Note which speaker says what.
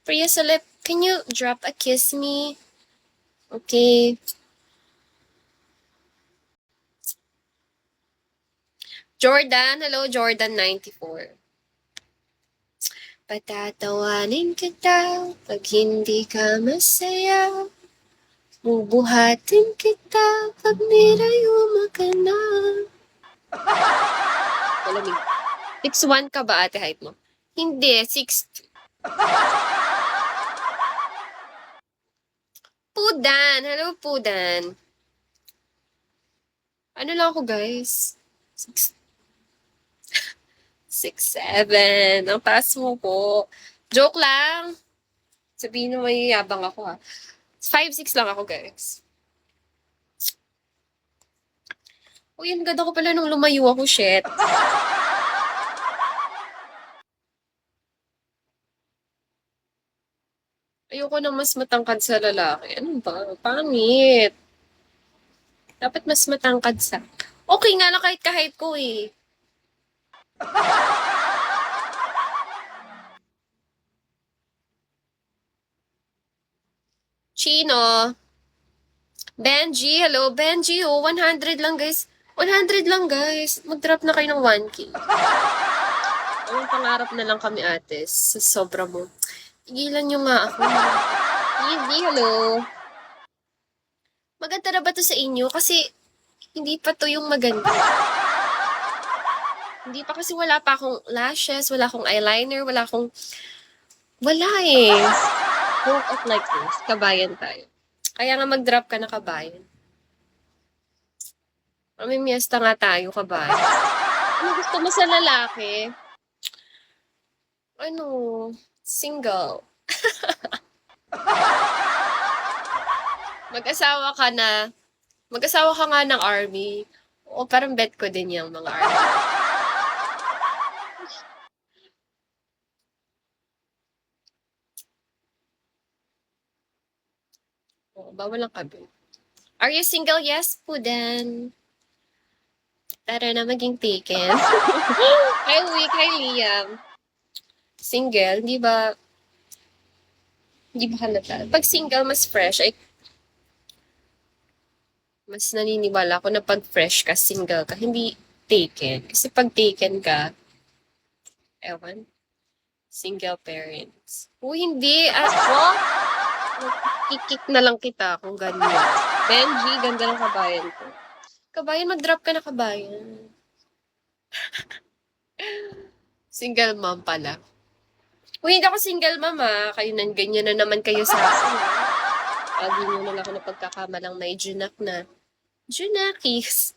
Speaker 1: Priya Salip, can you drop a kiss me? Okay. Jordan, hello Jordan 94. Patatawanin kita pag hindi ka masaya. Bubuhatin kita pag nirayuma ka na. Malamig. 6'1" ka ba ate height mo? Hindi, 6'2". Pudan, hello Pudan. Ano lang ako guys? 6'7". Ang taas mo po. Joke lang. Sabihin mo may yabang ako ha. 5'6" lang ako guys. Uy, ang ganda ko pala nung lumayo ako, shit. Ayoko nang mas matangkad sa lalaki. Ano ba? Pangit. Dapat mas matangkad sa... Okay nga lang kahit kahit ko eh. Chino. Benji, hello. Benji, oh, 100 lang guys. 100 lang guys. Mag-drop na kayo ng 1K. Ang pangarap na lang kami ate. Sa sobra mo. Igilan nyo nga ako. Hindi, hello. Maganda na ba to sa inyo? Kasi hindi pa to yung maganda. Hindi pa kasi wala pa akong lashes, wala akong eyeliner, wala akong... Wala eh. Don't act like this. Kabayan tayo. Kaya nga mag-drop ka na kabayan. May miesta nga tayo, kabayan. Ano gusto mo sa lalaki? Ano? Single. Mag-asawa ka na. Mag-asawa ka nga ng army. O, parang bet ko din yung mga army. O, bawal lang kabi. Are you single? Yes po then. Tara na maging taken. Hi, Wick. Hi, Liam. Single, di ba? Di ba halata? Pag single, mas fresh. Ay, mas naniniwala ako na pag fresh ka, single ka, hindi taken. Kasi pag taken ka, ewan, single parents. Hindi. Ako, kikik na lang kita kung ganyan. Benji, ganda ng kabayan ko. Kabayan, mag-drop ka na kabayan. Single mom pala. Hindi ako single mom ah. Kayo nan ganyan na naman kayo sa akin. Lagi nyo na lang ako na pagkakamalang may junak na. Junakis.